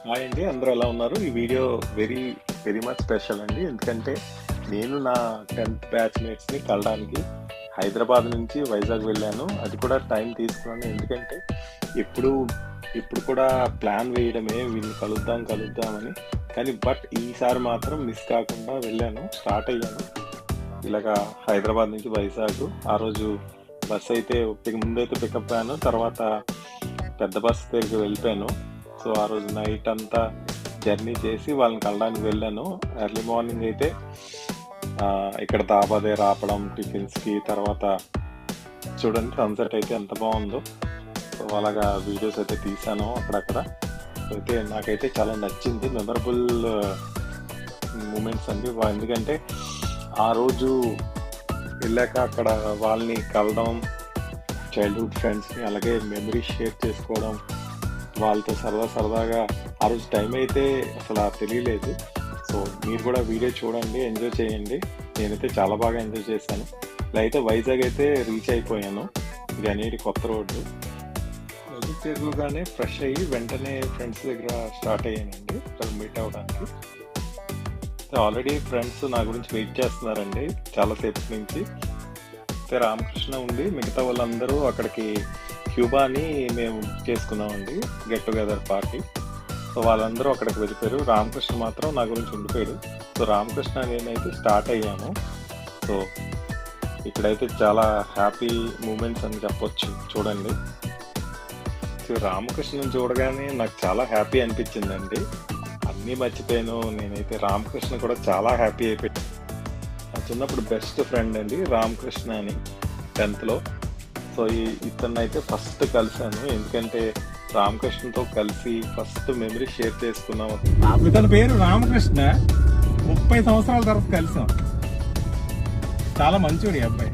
Hi అండి, అందరూ ఎలా ఉన్నారు? ఈ video very very much special అండి. ఎందుకంటే నేను నా 10th బ్యాచ్మేట్స్ని కలడానికి హైదరాబాద్ నుంచి వైజాగ్ వెళ్ళాను. అది కూడా టైం తీసుకున్నాను. ఎందుకంటే ఎప్పుడు ఇప్పుడు కూడా ప్లాన్ వేయడమే వీళ్ళని కలుద్దాం కలుద్దామని. కానీ ఈసారి మాత్రం మిస్ కాకుండా వెళ్ళాను, స్టార్ట్ అయ్యాను. ఇలాగా హైదరాబాద్ నుంచి వైజాగ్. ఆ రోజు బస్ అయితే ముందైతే పికప్ అయ్యాను, తర్వాత పెద్ద బస్ దగ్గరికి వెళ్ళిపోయాను. సో ఆ రోజు నైట్ అంతా జర్నీ చేసి వాళ్ళని కలడానికి వెళ్ళాను. ఎర్లీ మార్నింగ్ అయితే ఇక్కడ దాబా దగ్గర ఆపడం టిఫిన్స్కి, తర్వాత చూడండి సన్సెట్ అయితే ఎంత బాగుందో. సో అలాగా వీడియోస్ అయితే తీసాను అక్కడక్కడ. అయితే నాకైతే చాలా నచ్చింది, మెమరబుల్ మూమెంట్స్ అండి. ఎందుకంటే ఆ రోజు వెళ్ళాక అక్కడ వాళ్ళని కలవడం, చైల్డ్హుడ్ ఫ్రెండ్స్ని, అలాగే మెమరీస్ షేర్ చేసుకోవడం, వాళ్ళతో సరదాగా ఆ రోజు టైం అయితే అసలు తెలియలేదు. సో మీరు కూడా వీడియో చూడండి, ఎంజాయ్ చేయండి. నేనైతే చాలా బాగా ఎంజాయ్ చేశాను. ఇలా అయితే వైజాగ్ అయితే రీచ్ అయిపోయాను. ఇది అనేది కొత్త రోడ్డు. వైజాగ్ తిరుగుగానే ఫ్రెష్ అయ్యి వెంటనే ఫ్రెండ్స్ దగ్గర స్టార్ట్ అయ్యానండి ఇక్కడ మీట్ అవ్వడానికి. ఆల్రెడీ ఫ్రెండ్స్ నా గురించి వెయిట్ చేస్తున్నారండి చాలాసేపటి నుంచి. అయితే రామకృష్ణ ఉండి మిగతా వాళ్ళందరూ అక్కడికి క్యూబాని మేము చేసుకున్నామండి, గెట్ టుగెదర్ పార్టీ. సో వాళ్ళందరూ అక్కడికి వెళ్ళిపోయారు. రామకృష్ణ మాత్రం నా గురించి ఉండిపోయాడు. సో రామకృష్ణ నేనైతే స్టార్ట్ అయ్యాము. సో ఇక్కడైతే చాలా హ్యాపీ మూమెంట్స్ అని చెప్పొచ్చు. చూడండి, సో రామకృష్ణని చూడగానే నాకు చాలా హ్యాపీ అనిపించిందండి. అన్నీ మర్చిపోయాను. నేనైతే రామకృష్ణ కూడా చాలా హ్యాపీ అయిపోయాను. నా చిన్నప్పుడు బెస్ట్ ఫ్రెండ్ అండి రామకృష్ణ అని, 10th. సో ఇతన్ని అయితే ఫస్ట్ కలిశాను, ఎందుకంటే రామకృష్ణతో కలిసి ఫస్ట్ మెమరీ షేర్ చేసుకున్నాము. ఇతని పేరు రామకృష్ణ. 30 సంవత్సరాల తర్వాత కలిసాం. చాలా మంచివాడు ఈ అబ్బాయి.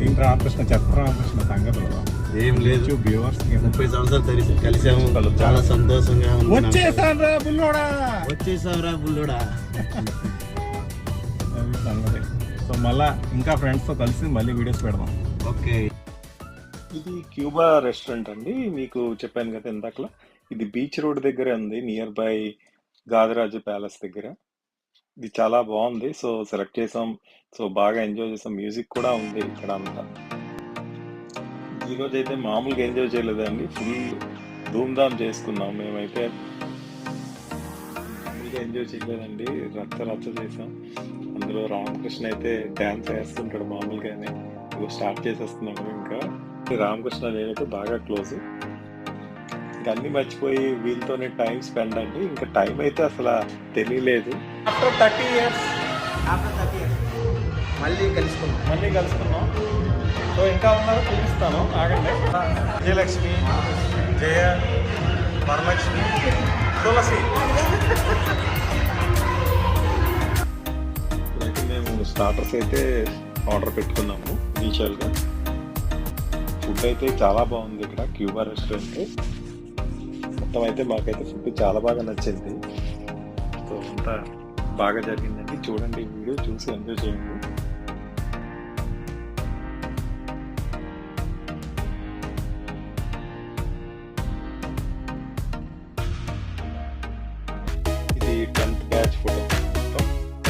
ఏంటి రామకృష్ణ, చెత్త రామకృష్ణ సంగతులు ఏం లేదు. వ్యూవర్స్ 30 సంవత్సరాలు కలిసాము, చాలా సంతోషంగా వచ్చేసారా బుల్లోడా, వచ్చేసావురా బుల్లోడా. సో మళ్ళా ఇంకా ఫ్రెండ్స్తో కలిసి మళ్ళీ వీడియోస్ పెడదాం. ఓకే. ఇది క్యూబా రెస్టారెంట్ అండి, మీకు చెప్పాను కదా ఇందాకలా. ఇది బీచ్ రోడ్ దగ్గర ఉంది, నియర్ బై గాదిరాజు ప్యాలెస్ దగ్గర. ఇది చాలా బాగుంది. సో సెలెక్ట్ చేసాం, సో బాగా ఎంజాయ్ చేసాం. మ్యూజిక్ కూడా ఉంది ఇక్కడ అంతా. ఈరోజు అయితే మామూలుగా ఎంజాయ్ చేయలేదండి, ఫుల్ ధూమ్ధామ్ చేసుకున్నాం. మేమైతే మామూలుగా ఎంజాయ్ చేయలేదండి, రచ్చ చేసాం. అందులో రామకృష్ణ అయితే డ్యాన్స్ వేస్తుంటాడు మామూలుగానే. ఇగో స్టార్ట్ చేసేస్తున్నాము. ఇంకా రామకృష్ణ నేనైతే బాగా క్లోజ్. ఇంకా అన్ని మర్చిపోయి వీళ్ళతోనే టైం స్పెండ్ అండి. ఇంకా టైం అయితే అసలు తెలియలేదు. ఆఫ్టర్ 30 years మళ్ళీ కలుసుకున్నాం. సో ఇంకా ఉన్నారు, చూపిస్తాను, ఆగండి. విజయలక్ష్మి, జయ, వరలక్ష్మి, తులసి. మేము స్టార్టర్స్ అయితే ఆర్డర్ పెట్టుకున్నాము. ఇనీషియల్గా ఫుడ్ అయితే చాలా బాగుంది ఇక్కడ క్యూబా రెస్టారెంట్. మొత్తం అయితే మాకైతే ఫుడ్ చాలా బాగా నచ్చింది. సో అంతా బాగా జరిగిందండి. చూడండి, వీడియో చూసి ఎంజాయ్ చేయండి. ఇది 10th బ్యాచ్ ఫోటో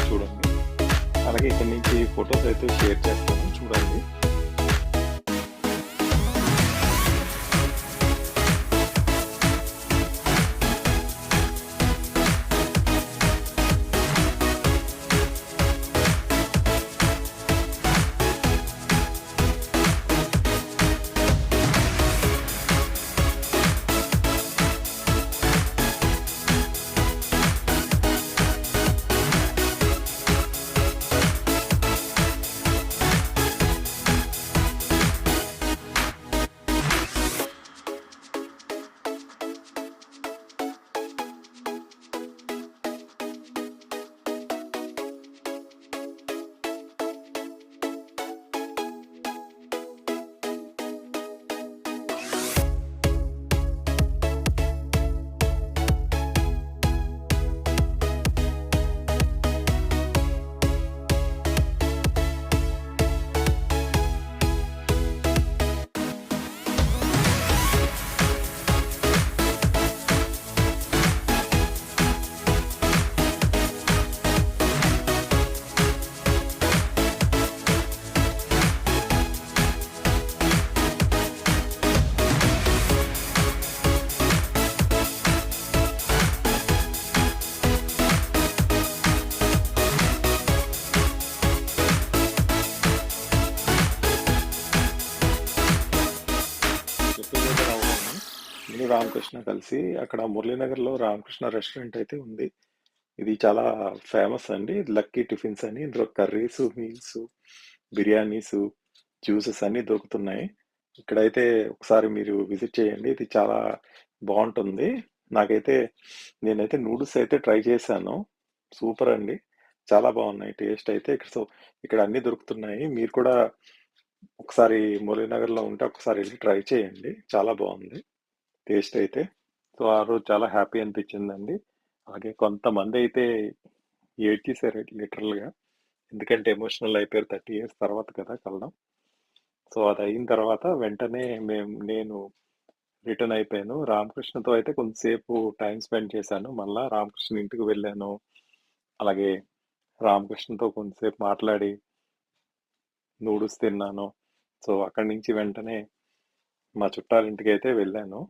చూడండి. అలాగే ఇక్కడ నుంచి ఫొటోస్ అయితే షేర్ చేస్తాను, చూడండి. రామకృష్ణ కలిసి అక్కడ మురళీనగర్లో రామకృష్ణ రెస్టారెంట్ అయితే ఉంది. ఇది చాలా ఫేమస్ అండి. లక్కీ టిఫిన్స్ అని ఇందులో కర్రీస్, మీల్స్, బిర్యానీస్, జ్యూసెస్ అన్నీ దొరుకుతున్నాయి. ఇక్కడైతే ఒకసారి మీరు విజిట్ చేయండి. ఇది చాలా బాగుంటుంది. నాకైతే నేనైతే నూడిల్స్ అయితే ట్రై చేశాను. సూపర్ అండి. చాలా బాగున్నాయి టేస్ట్ అయితే. ఇక్కడ అన్నీ దొరుకుతున్నాయి. మీరు కూడా ఒకసారి మురళీనగర్లో ఉంటే ఒకసారి వెళ్ళి ట్రై చేయండి. చాలా బాగుంది టేస్ట్ అయితే. సో ఆ రోజు చాలా హ్యాపీ అనిపించిందండి. అలాగే కొంతమంది అయితే ఏడ్చేశారు లిటరల్గా. ఎందుకంటే ఎమోషనల్ అయిపోయారు. 30 ఇయర్స్ తర్వాత కదా కలడం. సో అది అయిన తర్వాత వెంటనే నేను రిటర్న్ అయిపోయాను. రామకృష్ణతో అయితే కొంతసేపు టైం స్పెండ్ చేశాను. మళ్ళా రామకృష్ణ ఇంటికి వెళ్ళాను. అలాగే రామకృష్ణతో కొంతసేపు మాట్లాడి నూడిల్స్ తిన్నాను. సో అక్కడి నుంచి వెంటనే మా చుట్టాలింటికి అయితే వెళ్ళాను.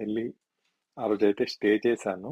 వెళ్ళి ఆ రోజైతే స్టే చేశాను.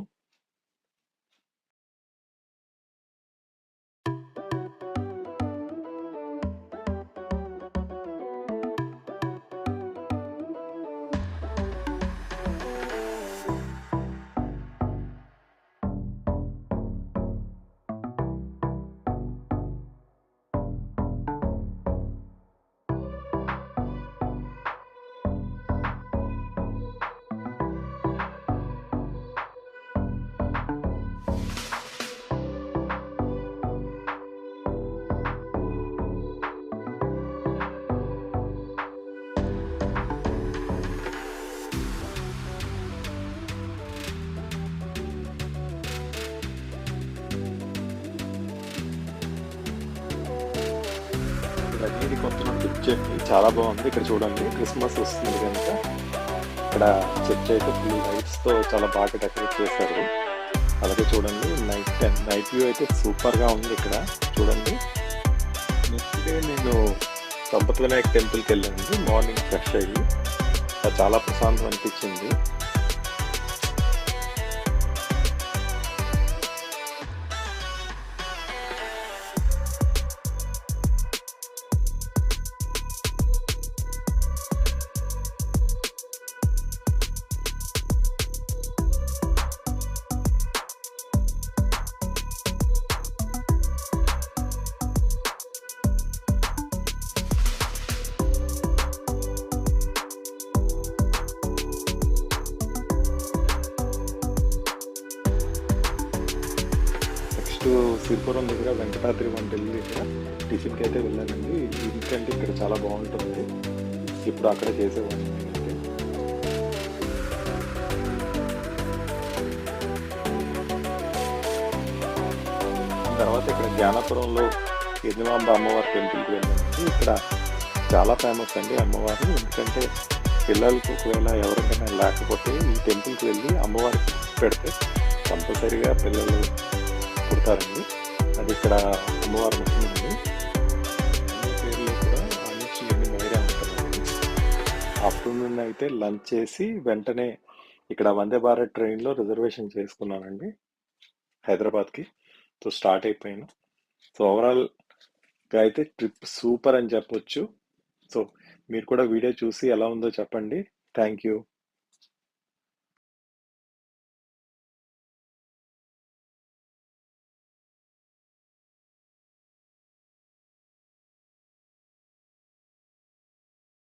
ఇది కొత్త చర్చ్ చాలా బాగుంది. ఇక్కడ చూడండి క్రిస్మస్ వస్తుంది కనుక ఇక్కడ చర్చ్ అయితే ఫుల్ లైట్స్తో చాలా బాగా డెకరేట్ చేశారు. అలాగే చూడండి నైట్ వ్యూ అయితే సూపర్గా ఉంది. ఇక్కడ చూడండి. నెక్స్ట్ డే నేను సంపత్ వినాయక్ టెంపుల్కి వెళ్ళానండి. మార్నింగ్ ఫ్రెష్ అయ్యి అది చాలా ప్రశాంతం అనిపించింది. నెక్స్ట్ సిరిపురం దగ్గర వెంకటాద్రి వంటలు దగ్గర టిఫిన్కి అయితే వెళ్ళానండి. ఎందుకంటే ఇక్కడ చాలా బాగుంటుంది. ఇప్పుడు అక్కడ చేసేవాడిని నేనైతే. తర్వాత ఇక్కడ జ్ఞానాపురంలో ఎనిమాంబ అమ్మవారి టెంపుల్కి వెళ్ళానండి. ఇక్కడ చాలా ఫేమస్ అండి అమ్మవారు. ఎందుకంటే పిల్లలకు ఒకవేళ ఎవరికైనా లేకపోతే ఈ టెంపుల్కి వెళ్ళి అమ్మవారికి పెడితే కంపల్సరీగా పిల్లలు పుడతారండి. అది ఇక్కడ అమ్మవారి ముఖ్యమండి. పేర్లో కూడా ఆనిచ్చి మైరా ఉంటుందండి. ఆఫ్టర్నూన్ అయితే లంచ్ చేసి వెంటనే ఇక్కడ వందే భారత్ ట్రైన్లో రిజర్వేషన్ చేసుకున్నానండి హైదరాబాద్కి. సో స్టార్ట్ అయిపోయాను. సో ఓవరాల్గా అయితే ట్రిప్ సూపర్ అని చెప్పొచ్చు. సో మీరు కూడా వీడియో చూసి ఎలా ఉందో చెప్పండి. Thank you.